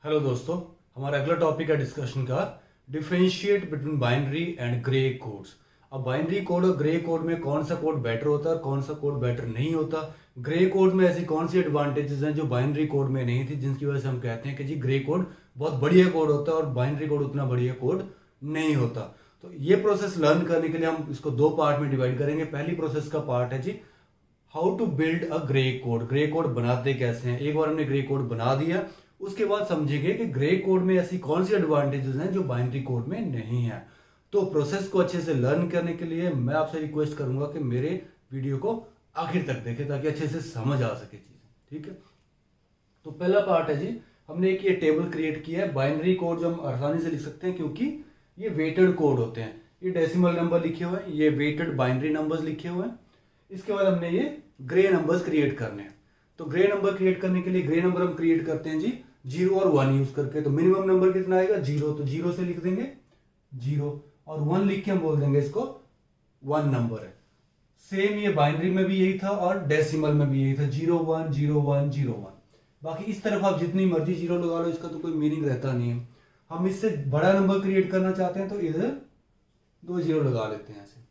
Hello दोस्तों, हमारा अगला टॉपिक है डिस्कशन का differentiate between binary and grey codes. अब बाइनरी कोड और ग्रे कोड में कौन सा कोड बेटर होता है और कौन सा कोड बेटर नहीं होता। ग्रे कोड में ऐसी कौन सी एडवांटेजेस हैं जो बाइनरी कोड में नहीं थी, जिनकी वजह से हम कहते हैं कि जी ग्रे कोड बहुत बढ़िया कोड होता है और बाइनरी कोड उतना बढ़िया कोड नहीं होता। तो ये प्रोसेस लर्न करने के लिए हम इसको दो पार्ट में डिवाइड करेंगे। पहली प्रोसेस का पार्ट है जी how to build a grey code. Grey code बनाते कैसे हैं। एक बार हमने ग्रे कोड बना दिया, उसके बाद समझेंगे कि ग्रे कोड में ऐसी कौन सी एडवांटेजेस हैं जो बाइनरी कोड में नहीं है। तो प्रोसेस को अच्छे से लर्न करने के लिए मैं आपसे रिक्वेस्ट करूंगा कि मेरे वीडियो को आखिर तक देखें ताकि अच्छे से समझ आ सके चीजें। ठीक है, तो पहला पार्ट है जी, हमने एक ये टेबल क्रिएट किया है। बाइनरी कोड जो हम आसानी से लिख सकते हैं क्योंकि ये वेटेड कोड होते हैं। ये डेसिमल नंबर लिखे हुए हैं, ये वेटेड बाइनरी नंबर्स लिखे हुए हैं। इसके बाद हमने ये ग्रे नंबर्स क्रिएट करने हैं। तो ग्रे नंबर क्रिएट करने के लिए ग्रे नंबर हम क्रिएट करते हैं जी 0 और 1 यूज करके। तो मिनिमम नंबर कितना आएगा 0, तो 0 से लिख देंगे 0 और 1 लिख के हम बोल देंगे इसको 1 नंबर है। सेम ये बाइनरी में भी यही था और डेसिमल में भी यही था 0 1 0 1 0 1। बाकी इस तरफ आप जितनी मर्जी 0 लगा लो, इसका तो कोई मीनिंग रहता नहीं है। हम इससे बड़ा नंबर क्रिएट करना चाहते हैं तो इधर 2 0 लगा लेते हैं ऐसे।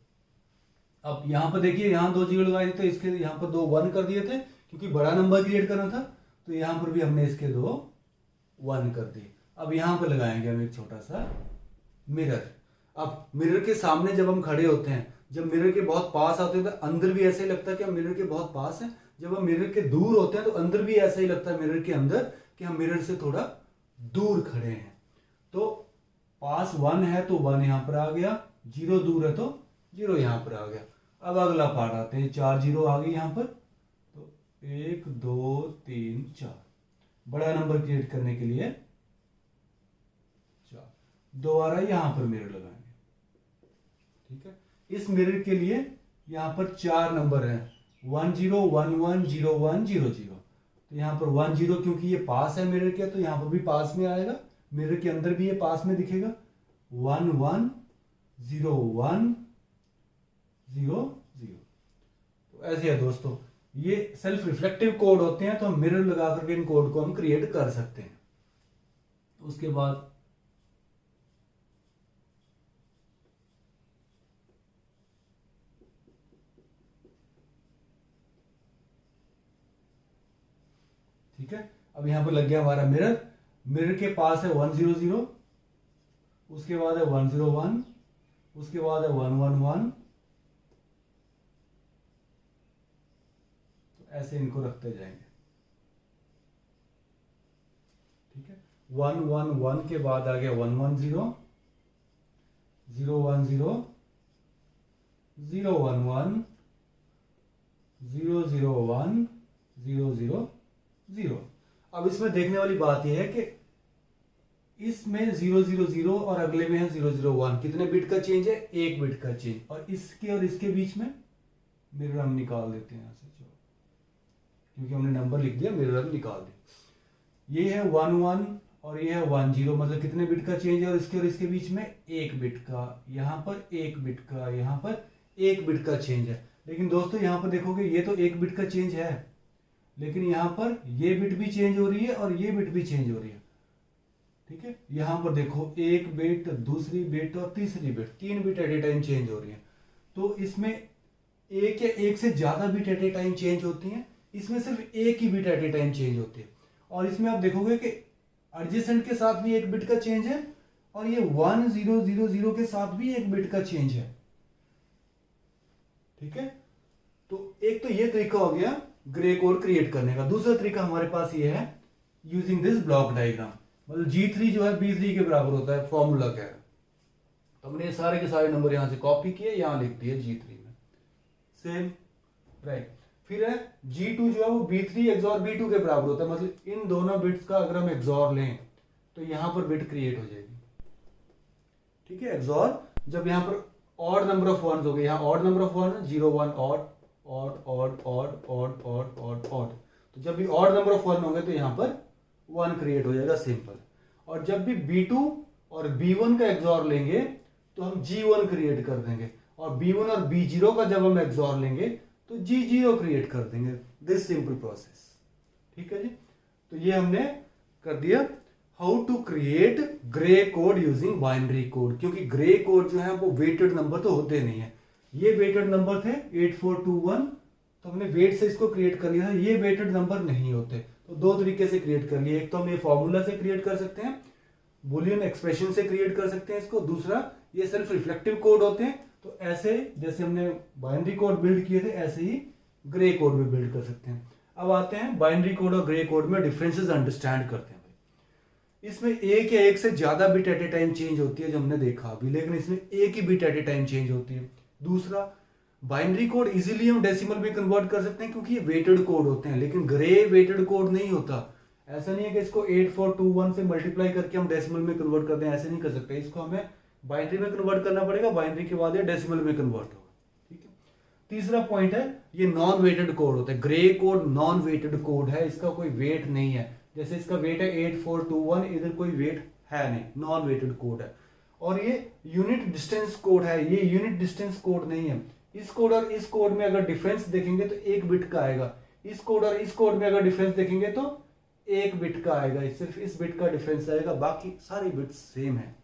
अब यहां पर देखिए, यहां 2 0 लगाए थे तो इसके यहां पर 2 1 कर दिए थे क्योंकि बड़ा नंबर क्रिएट करना था। तो यहां पर भी हमने इसके 2 1 कर दिए। अब यहां पर लगाएंगे हम एक छोटा सा मिरर। अब मिरर के सामने जब हम खड़े होते हैं, जब मिरर के बहुत पास आते हैं तो अंदर भी ऐसे ही लगता है कि हम मिरर के बहुत पास हैं। जब हम मिरर के दूर होते हैं तो अंदर भी ऐसा ही लगता है मिरर के अंदर कि हम मिरर से थोड़ा दूर खड़े हैं। तो पास 1 है तो 1 यहां पर आ गया, 0 दूर है तो 0 यहां पर आ गया। अब अगला पार्ट आते हैं, 4 0 आ गई यहां पर, तो 1 2 3 4। बड़ा नंबर क्रिएट करने के लिए 4 दोबारा यहां पर मिरर लगाएंगे। ठीक है, इस मिरर के लिए यहां पर 4 नंबर हैं, 1 0 1 1 0 1 0 0। तो यहां पर 1 0 क्योंकि ये पास है मिरर के तो यहां पर भी पास में आएगा, मिरर के अंदर भी ये पास में दिखेगा। 1 1 0 1 0 0। तो ऐसे है दोस्तों, ये सेल्फ रिफ्लेक्टिव कोड होते हैं तो हम मिरर लगा करके इन कोड को हम क्रिएट कर सकते हैं। उसके बाद ठीक है, अब यहां पर लग गया हमारा मिरर। मिरर के पास है 1 0 0, उसके बाद है 1 0 1, उसके बाद है 1 1 1। ऐसे इनको रखते जाएंगे। ठीक है, 1 1 1 के बाद आ गया 1 1 0 0 1 0 0 1 1 0 0 1 0 0 0। अब इसमें देखने वाली बात यह है कि इसमें 0 0 0 और अगले में है 0 0 1। कितने बिट का चेंज है? 1 बिट का चेंज। और इसके बीच में मिरर हम निकाल देते हैं यहां से, क्योंकि हमने नंबर लिख दिया, मिरर निकाल दिया। ये है 1 1 और ये है 1 0, मतलब कितने बिट का चेंज है? और इसके बीच में 1 बिट का, यहां पर 1 बिट का, यहां पर 1 बिट का चेंज है। लेकिन दोस्तों यहां पर देखोगे ये तो 1 बिट का चेंज है, लेकिन यहां पर ये बिट भी चेंज हो रही है और ये बिट भी चेंज हो रही है। ठीक है, यहां पर देखो 1 बिट, दूसरी बिट और तीसरी bit, 3 bit at a time change हो रही है। तो इसमें एक या एक से ज्यादा bit at a time change होती है, इसमें सिर्फ एक ही bit at a time change होती है। और इसमें आप देखोगे कि एडजेसेंट के साथ भी 1 बिट का चेंज है और ये 1 0 0 0 के साथ भी 1 बिट का चेंज है। ठीक है, तो एक तो ये तरीका हो गया ग्रे कोड क्रिएट करने का। दूसरा तरीका हमारे पास ये है यूजिंग दिस ब्लॉक डायग्राम। मतलब G3 जो है B3 के बराबर होता है, फॉर्मूला क्या है। तो हमने सारे के सारे नंबर यहां से कॉपी किए, यहां लिख दिए G3 में, सेम राइट। फिर है G2 जो है वो B3 एक्सॉर B2 के बराबर होता है। मतलब इन दोनों बिट्स का अगर हम एक्सॉर लें तो यहां पर बिट क्रिएट हो जाएगी। ठीक है, एक्सॉर जब यहां पर ऑड नंबर ऑफ वंस हो गए, यहां odd number of one 0 1 odd odd odd odd odd odd odd odd. तो जब भी ऑड नंबर ऑफ वन होंगे तो यहां पर 1 क्रिएट हो जाएगा, सिंपल। और जब भी B2 और B1 का एक्सॉर लेंगे तो हम G1 क्रिएट कर देंगे, और B1 और B0 का जब हम एक्सॉर लेंगे तो G0 क्रिएट कर देंगे। This simple process. ठीक है जी, तो ये हमने कर दिया। How to create gray code using binary code, क्योंकि ग्रे कोड जो है वो वेटेड नंबर तो होते नहीं है। ये वेटेड नंबर थे 8421, तो हमने वेट से इसको क्रिएट कर लिया था। ये वेटेड नंबर नहीं होते, तो दो तरीके से क्रिएट कर लिए। एक तो हम ये फॉर्मूला से क्रिएट कर सकते हैं, बुलियन एक्सप्रेशन से क्रिएट कर सकते हैं इसको। दूसरा ये सेल्फ रिफ्लेक्टिव कोड होते हैं, तो ऐसे जैसे हमने बाइनरी कोड बिल्ड किए थे ऐसे ही ग्रे कोड में बिल्ड कर सकते हैं। अब आते हैं बाइनरी कोड और ग्रे कोड में डिफरेंसेस अंडरस्टैंड करते हैं। इसमें एक या एक से ज्यादा bit at a time change होती है जो हमने देखा अभी, लेकिन इसमें एक ही bit at a time change होती है। दूसरा, बाइनरी कोड इजीली हम डेसिमल में कन्वर्ट कर सकते हैं क्योंकि ये वेटेड कोड होते हैं, लेकिन ग्रे वेटेड कोड नहीं होता। ऐसा नहीं है कि इसको 8421 से मल्टीप्लाई करके हम डेसिमल में कन्वर्ट कर दें, ऐसे नहीं कर सकते। इसको हमें बाइनरी में कन्वर्ट करना पड़ेगा, बाइनरी के बाद ये डेसिमल में कन्वर्ट होगा। ठीक है। तीसरा पॉइंट है ये नॉन वेटेड कोड होता है। Gray code non weighted code है, इसका कोई वेट नहीं है। जैसे इसका वेट है 8421, इधर कोई वेट है नहीं, नॉन वेटेड कोड है। और ये यूनिट डिस्टेंस कोड है, ये यूनिट डिस्टेंस कोड नहीं है। इस कोड और इस कोड में अगर डिफरेंस देखेंगे तो एक बिट का आएगा। इस कोड और इस कोड में अगर डिफरेंस देखेंगे तो एक बिट का आएगा, सिर्फ इस बिट का डिफरेंस आएगा, बाकी सारी बिट सेम है।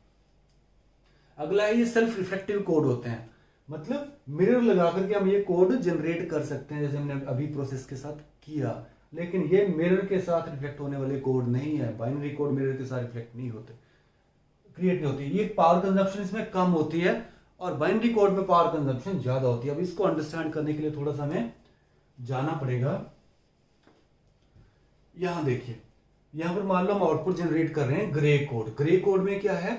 अगला है ये सेल्फ रिफ्लेक्टिव कोड होते हैं, मतलब मिरर लगा करके हम ये कोड जनरेट कर सकते हैं जैसे हमने अभी प्रोसेस के साथ किया, लेकिन ये मिरर के साथ रिफ्लेक्ट होने वाले कोड नहीं है। बाइनरी कोड मिरर के साथ रिफ्लेक्ट नहीं होते, क्रिएट नहीं होती। ये पावर कंजप्शन इसमें कम होती है और बाइनरी कोड में पावर कंजप्शन ज्यादा होती है। अब इसको अंडरस्टैंड करने के लिए थोड़ा सा हमें जाना पड़ेगा। यहां देखिए, यहां पर मान लो हम आउटपुट जनरेट कर रहे हैं ग्रे कोड। ग्रे कोड में क्या है,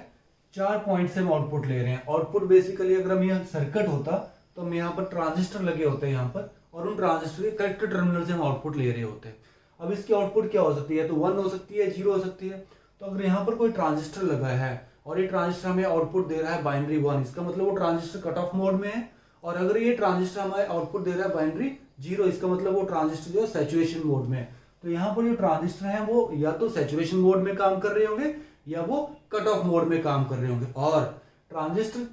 4 पॉइंट से हम आउटपुट ले रहे हैं। आउटपुट बेसिकली अगर हम यहाँ सर्किट होता तो हम यहाँ पर ट्रांजिस्टर लगे होते हैं यहाँ पर, और उन ट्रांजिस्टर के करेक्ट टर्मिनल से हम आउटपुट ले रहे होते हैं। अब इसकी आउटपुट क्या हो सकती है, तो 1 हो सकती है, 0 हो सकती है। तो अगर यहाँ पर कोई ट्रांजिस्टर लगा है और ये ट्रांजिस्टर हमें आउटपुट दे रहा है बाइनरी 1, इसका मतलब वो ट्रांजिस्टर कट ऑफ मोड में है। और अगर ये ट्रांजिस्टर हमें आउटपुट दे रहा है बाइनरी 0, इसका मतलब वो ट्रांजिस्टर जो है सैचुरेशन मोड में है। तो यहाँ पर जो ट्रांजिस्टर है वो या तो सैचुरेशन मोड में काम कर रहे होंगे या वो कट ऑफ मोड में काम कर रहे होंगे। और ट्रांजिस्टर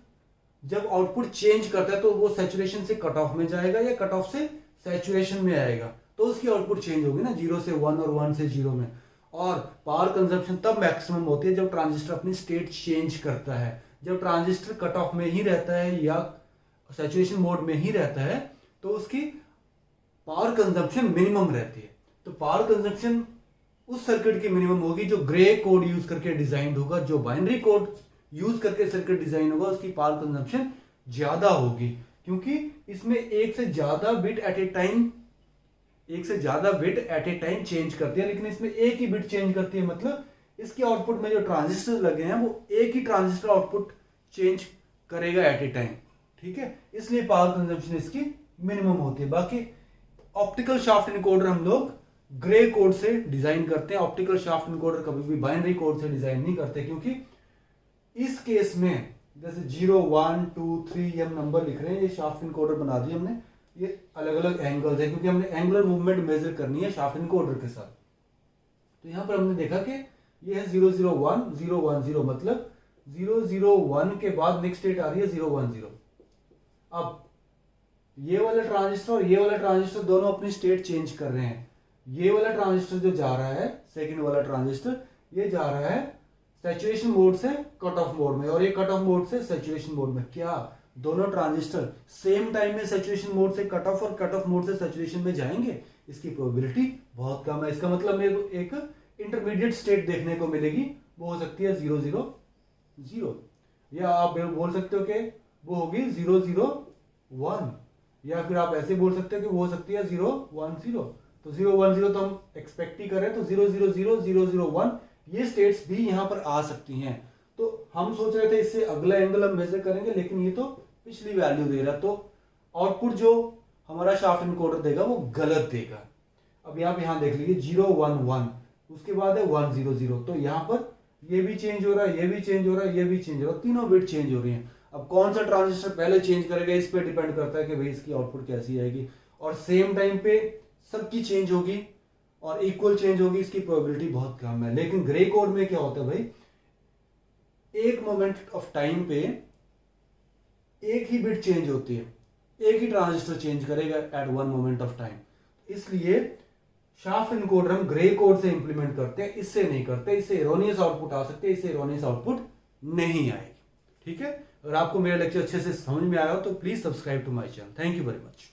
जब आउटपुट चेंज करता है तो वो सैचुरेशन से कट ऑफ में जाएगा या कट ऑफ से सैचुरेशन में आएगा, तो उसकी आउटपुट चेंज होगी ना, 0 से 1 और 1 से 0 में। और पावर कंजप्शन तब मैक्सिमम होती है जब ट्रांजिस्टर अपनी स्टेट चेंज करता है। जब ट्रांजिस्टर कट ऑफ में ही रहता है या सैचुरेशन मोड में ही रहता है तो उसकी पावर कंजप्शन मिनिमम रहती है। तो पावर कंजप्शन उस सर्किट की मिनिमम होगी जो ग्रे कोड यूज करके डिजाइन होगा। जो बाइनरी कोड यूज करके सर्किट डिजाइन होगा उसकी पावर कंजप्शन ज्यादा होगी, क्योंकि इसमें एक से ज्यादा bit at a time change करती है, लेकिन इसमें एक ही बिट चेंज करती है। मतलब इसके आउटपुट में जो ट्रांजिस्टर लगे हैं वो एक ही ट्रांजिस्टर आउटपुट चेंज करेगा एट ए टाइम। ठीक है, इसलिए पावर कंजप्शन इसकी मिनिमम होती है। बाकी ऑप्टिकल शाफ्ट इनकोडर हम लोग ग्रे कोड से डिजाइन करते हैं। ऑप्टिकल शाफ्ट इनकोडर कभी भी बाइनरी कोड से डिजाइन नहीं करते, क्योंकि इस केस में जैसे 0 1 2 3 ये हम नंबर लिख रहे हैं, ये शाफ्ट इनकोडर बना दिए हमने। ये अलग अलग एंगल्स है क्योंकि हमने एंगुलर मूवमेंट मेजर करनी है शाफ्ट इनकोडर के साथ। तो यहां पर हमने देखा कि ये है 0 0 1 0 1 0, मतलब 0 0 1 के बाद नेक्स्ट स्टेट आ रही है 0 1 0। अब ये वाला ट्रांजिस्टर और ये वाला ट्रांजिस्टर दोनों अपनी स्टेट चेंज कर रहे हैं। ये वाला ट्रांजिस्टर जो जा रहा है, सेकंड वाला ट्रांजिस्टर, ये जा रहा है सैचुरेशन मोड से कट ऑफ मोड में, और ये कट ऑफ मोड से सैचुरेशन मोड में। क्या दोनों ट्रांजिस्टर सेम टाइम में सैचुरेशन मोड से कट ऑफ और कट ऑफ मोड से सैचुरेशन में जाएंगे? इसकी प्रोबेबिलिटी बहुत कम है। इसका मतलब मेरे को एक इंटरमीडिएट स्टेट देखने को मिलेगी, वो हो सकती है 0 0 0, या आप बोल सकते हो कि वो होगी 0 0 1, या फिर आप ऐसे बोल सकते हो कि वो हो सकती है 0 1 0। तो 0 1 0 तो हम एक्सपेक्ट ही कर रहे हैं, तो 0 0 0 0 0 1 ये स्टेट्स भी यहां पर आ सकती हैं। तो हम सोच रहे थे इससे अगला एंगल हम मेजर करेंगे, लेकिन ये तो पिछली वैल्यू दे रहा, तो आउटपुट जो हमारा शाफ्ट इनकोडर देगा वो गलत देगा। अब यहां देख लीजिए 0 1 1, उसके बाद है 1 0 0, तो यहां पर ये भी चेंज हो रहा है, ये भी चेंज हो रहा है, ये भी चेंज हो रहा है, तीनों बिट चेंज हो रही हैं। अब कौन सा ट्रांजिस्टर पहले चेंज करेगा इस पे डिपेंड करता है कि भाई इसकी आउटपुट कैसी आएगी। और सेम टाइम पे सबकी चेंज होगी और इक्वल चेंज होगी, इसकी प्रोबेबिलिटी बहुत कम है। लेकिन ग्रे कोड में क्या होता है भाई, एक मोमेंट ऑफ टाइम पे एक ही बिट चेंज होती है, एक ही ट्रांजिस्टर चेंज करेगा at one moment of time. इसलिए शाफ्ट इनकोडर हम ग्रे कोड से इंप्लीमेंट करते हैं, इससे नहीं करते। इससे एरोनियस आउटपुट आ सकते हैं, इससे एरोनियस आउटपुट नहीं आएगी। ठीक है, अगर आपको मेरा लेक्चर अच्छे से समझ में आया हो तो please subscribe to my channel. Thank you very much.